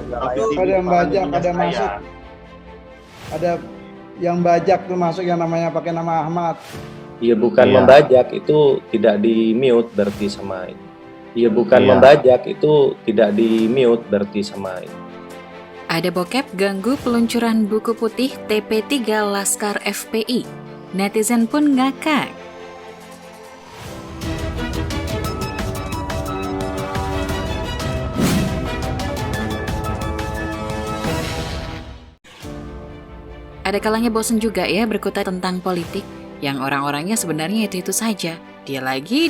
Ada yang bajak, ada masuk, ada yang bajak tuh masuk yang namanya pakai nama Ahmad. Iya bukan membajak, itu tidak di mute berarti sama ini. Iya bukan membajak, itu tidak di mute berarti sama ini. Ada bokep ganggu peluncuran buku putih TP3 Laskar FPI. Netizen pun ngakak. Ada kalanya bosan juga ya berkutat tentang politik, yang orang-orangnya sebenarnya itu-itu saja. Dia lagi.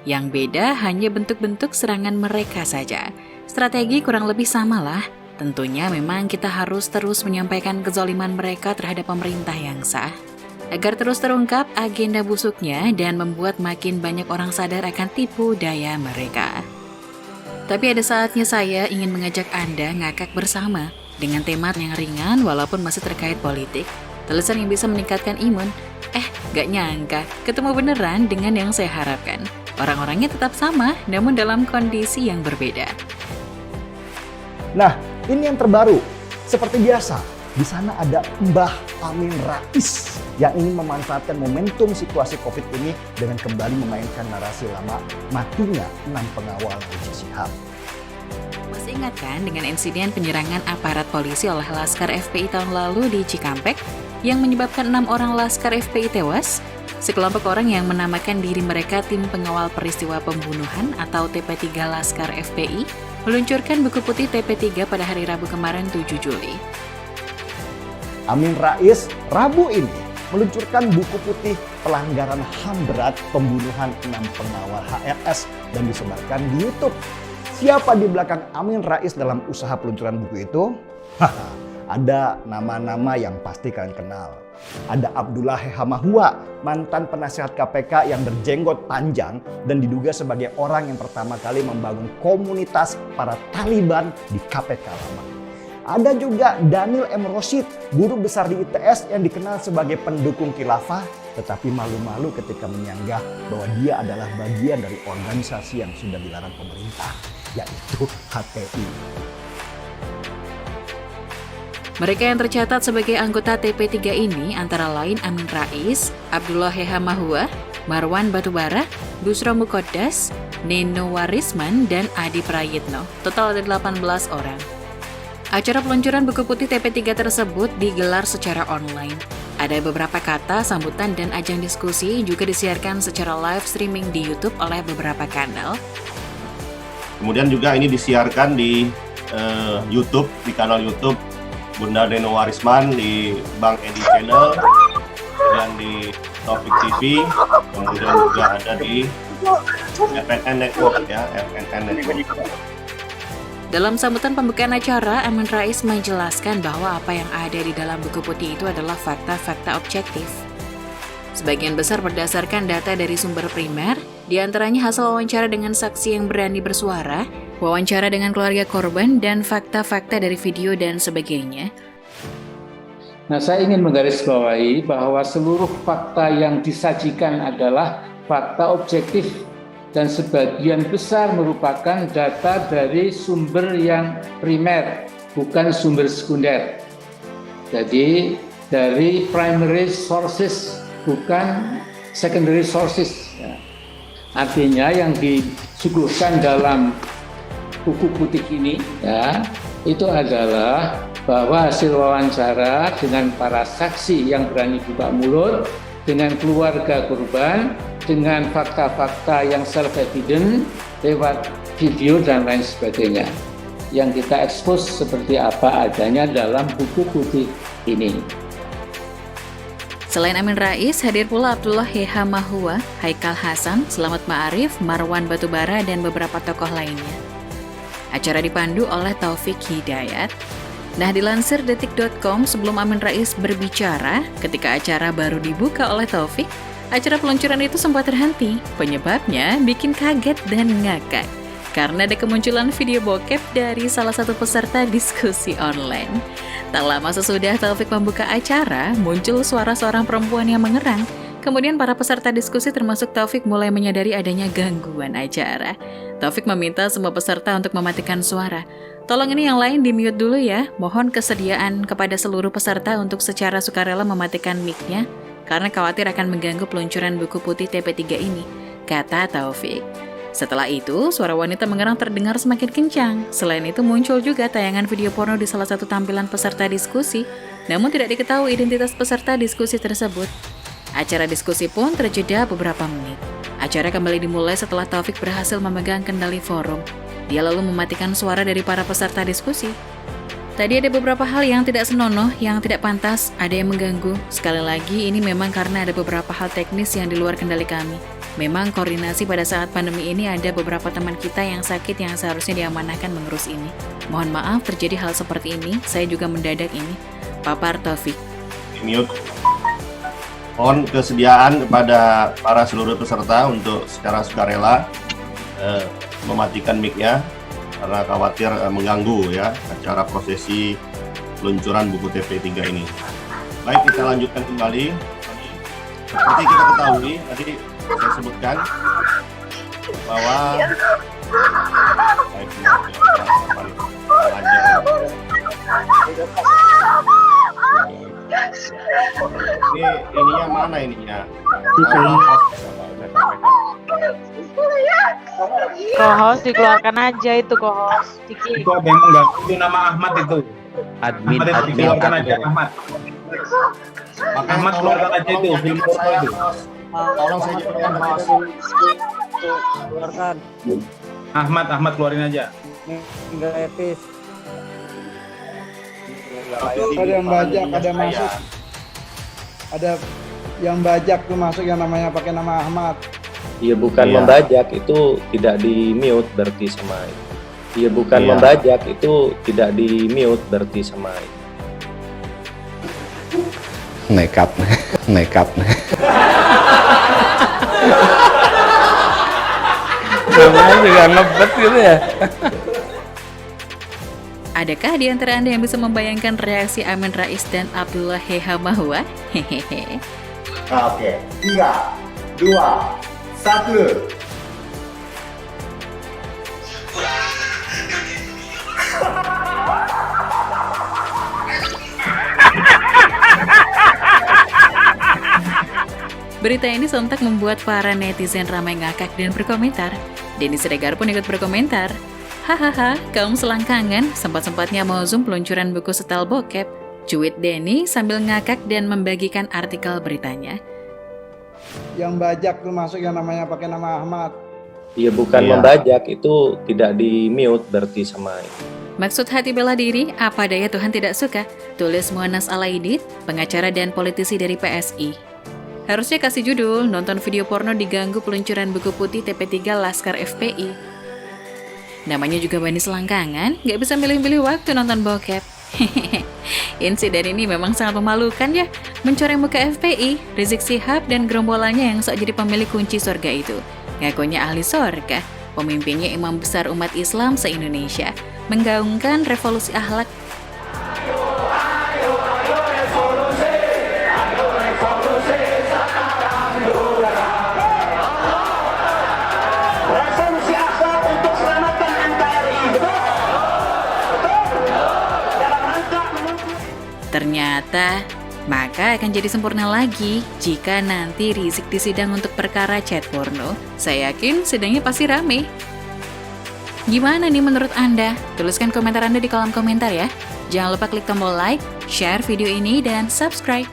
Yang beda hanya bentuk-bentuk serangan mereka saja. Strategi kurang lebih sama lah. Tentunya memang kita harus terus menyampaikan kezaliman mereka terhadap pemerintah yang sah, agar terus terungkap agenda busuknya dan membuat makin banyak orang sadar akan tipu daya mereka. Tapi ada saatnya saya ingin mengajak Anda ngakak bersama dengan tema yang ringan walaupun masih terkait politik, tulisan yang bisa meningkatkan imun. Gak nyangka, ketemu beneran dengan yang saya harapkan. Orang-orangnya tetap sama, namun dalam kondisi yang berbeda. Nah, ini yang terbaru. Seperti biasa, di sana ada Mbah Amin Rais yang ingin memanfaatkan momentum situasi COVID ini dengan kembali memainkan narasi lama matinya 6 pengawal Rizik Syihab. Masih ingat kan dengan insiden penyerangan aparat polisi oleh Laskar FPI tahun lalu di Cikampek yang menyebabkan 6 orang Laskar FPI tewas? Sekelompok orang yang menamakan diri mereka Tim Pengawal Peristiwa Pembunuhan atau TP3 Laskar FPI meluncurkan buku putih TP3 pada hari Rabu kemarin 7 Juli. Amin Rais Rabu ini meluncurkan buku putih pelanggaran HAM berat pembunuhan 6 pengawal HRS dan disebarkan di YouTube. Siapa di belakang Amin Rais dalam usaha peluncuran buku itu? Ada nama-nama yang pasti kalian kenal. Ada Abdullah Hehamahua, mantan penasihat KPK yang berjenggot panjang dan diduga sebagai orang yang pertama kali membangun komunitas para Taliban di KPK lama. Ada juga Daniel M. Rosyid, guru besar di ITS yang dikenal sebagai pendukung khilafah, tetapi malu-malu ketika menyanggah bahwa dia adalah bagian dari organisasi yang sudah dilarang pemerintah, yaitu HTI. Mereka yang tercatat sebagai anggota TP3 ini antara lain Amin Rais, Abdullah Hehamahua, Marwan Batubara, Busro Mukoddas, Neno Warisman, dan Adi Prayitno. Total ada 18 orang. Acara peluncuran buku putih TP3 tersebut digelar secara online. Ada beberapa kata, sambutan, dan ajang diskusi juga disiarkan secara live streaming di YouTube oleh beberapa kanal. Kemudian juga ini disiarkan di YouTube, di kanal YouTube Bunda Neno Warisman, di Bang Edi Channel, dan di Taufik TV, kemudian juga ada di FNN Network ya, FNN Network. Dalam sambutan pembukaan acara, Amin Rais menjelaskan bahwa apa yang ada di dalam buku putih itu adalah fakta-fakta objektif. Sebagian besar berdasarkan data dari sumber primer, diantaranya hasil wawancara dengan saksi yang berani bersuara, wawancara dengan keluarga korban, dan fakta-fakta dari video dan sebagainya. Nah, saya ingin menggarisbawahi bahwa seluruh fakta yang disajikan adalah fakta objektif dan sebagian besar merupakan data dari sumber yang primer, bukan sumber sekunder. Jadi dari primary sources, bukan secondary sources. Artinya yang disuguhkan dalam buku putih ini ya, itu adalah bahwa hasil wawancara dengan para saksi yang berani buka mulut, dengan keluarga korban, dengan fakta-fakta yang self-evident lewat video dan lain sebagainya. Yang kita expose seperti apa adanya dalam buku putih ini. Selain Amin Rais, hadir pula Abdullah Hehamahua, Haikal Hasan, Selamat Ma'arif, Marwan Batubara, dan beberapa tokoh lainnya. Acara dipandu oleh Taufik Hidayat. Nah, dilansir detik.com, sebelum Amin Rais berbicara, ketika acara baru dibuka oleh Taufik, acara peluncuran itu sempat terhenti. Penyebabnya bikin kaget dan ngakak, karena ada kemunculan video bokep dari salah satu peserta diskusi online. Tak lama sesudah Taufik membuka acara, muncul suara seorang perempuan yang mengerang. Kemudian para peserta diskusi termasuk Taufik mulai menyadari adanya gangguan acara. Taufik meminta semua peserta untuk mematikan suara. Tolong ini yang lain di-mute dulu ya. Mohon kesediaan kepada seluruh peserta untuk secara sukarela mematikan mic-nya karena khawatir akan mengganggu peluncuran buku putih TP3 ini, kata Taufik. Setelah itu, suara wanita mengerang terdengar semakin kencang. Selain itu, muncul juga tayangan video porno di salah satu tampilan peserta diskusi, namun tidak diketahui identitas peserta diskusi tersebut. Acara diskusi pun terjeda beberapa menit. Acara kembali dimulai setelah Taufik berhasil memegang kendali forum. Dia lalu mematikan suara dari para peserta diskusi. Tadi ada beberapa hal yang tidak senonoh, yang tidak pantas, ada yang mengganggu. Sekali lagi, ini memang karena ada beberapa hal teknis yang di luar kendali kami. Memang koordinasi pada saat pandemi ini ada beberapa teman kita yang sakit yang seharusnya diamanahkan mengurus ini. Mohon maaf terjadi hal seperti ini, saya juga mendadak ini. Papar Taufik. Mute. Mohon kesediaan kepada para seluruh peserta untuk secara sukarela mematikan mic-nya karena khawatir mengganggu ya acara prosesi peluncuran buku TP3 ini. Baik, kita lanjutkan kembali. Seperti kita ketahui, tadi saya sebutkan bahwa ini ininya mana ininya? Co-host dikeluarkan aja itu co-host. Ciki. Itu memang enggak, itu nama Ahmad itu. Admin, Ahmad itu dikeluarkan aja Ahmad. Ahmad keluarkan aja itu film porno itu. Tolong saya keluarkan. Ahmad keluarin aja. Enggak etis. Ada yang bajak, ada masuk. Ada yang bajak tuh masuk yang namanya pakai nama Ahmad. Iya, bukan Iya. membajak, itu tidak di mute berarti sama itu. Iya, bukan Iya. membajak, itu tidak di mute berarti sama itu. Nekat. Namanya juga ngebet gitu ya. Adakah di antara Anda yang bisa membayangkan reaksi Amin Rais dan Abdullah Heha Mahwa? Hehehe. Oke, 3, 2, 1. Berita ini sontak membuat para netizen ramai ngakak dan berkomentar. Denny Siregar pun ikut berkomentar. Hahaha, kaum selangkangan sempat-sempatnya mau zoom peluncuran buku setel bokep. Cuit Denny sambil ngakak dan membagikan artikel beritanya. Yang bajak tuh masuk yang namanya pakai nama Ahmad. Iya, bukan Iya. membajak, itu tidak di mute berarti sama itu. Maksud hati bela diri, apa daya Tuhan tidak suka? Tulis Muanas Alaidit, pengacara dan politisi dari PSI. Harusnya kasih judul, nonton video porno diganggu peluncuran buku putih TP3 Laskar FPI. Namanya juga Bani Selangkangan, nggak bisa milih-milih waktu nonton bokep. Insiden ini memang sangat memalukan ya. Mencoreng muka FPI, Rizik Syihab dan gerombolannya yang sok jadi pemilik kunci surga itu. Ngakunya ahli surga, pemimpinnya imam besar umat Islam se-Indonesia, menggaungkan revolusi akhlak. Ternyata, maka akan jadi sempurna lagi jika nanti Rizik disidang untuk perkara chat porno. Saya yakin sidangnya pasti rame. Gimana nih menurut Anda? Tuliskan komentar Anda di kolom komentar ya. Jangan lupa klik tombol like, share video ini, dan subscribe.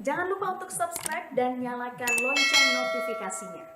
Jangan lupa untuk subscribe dan nyalakan lonceng notifikasinya.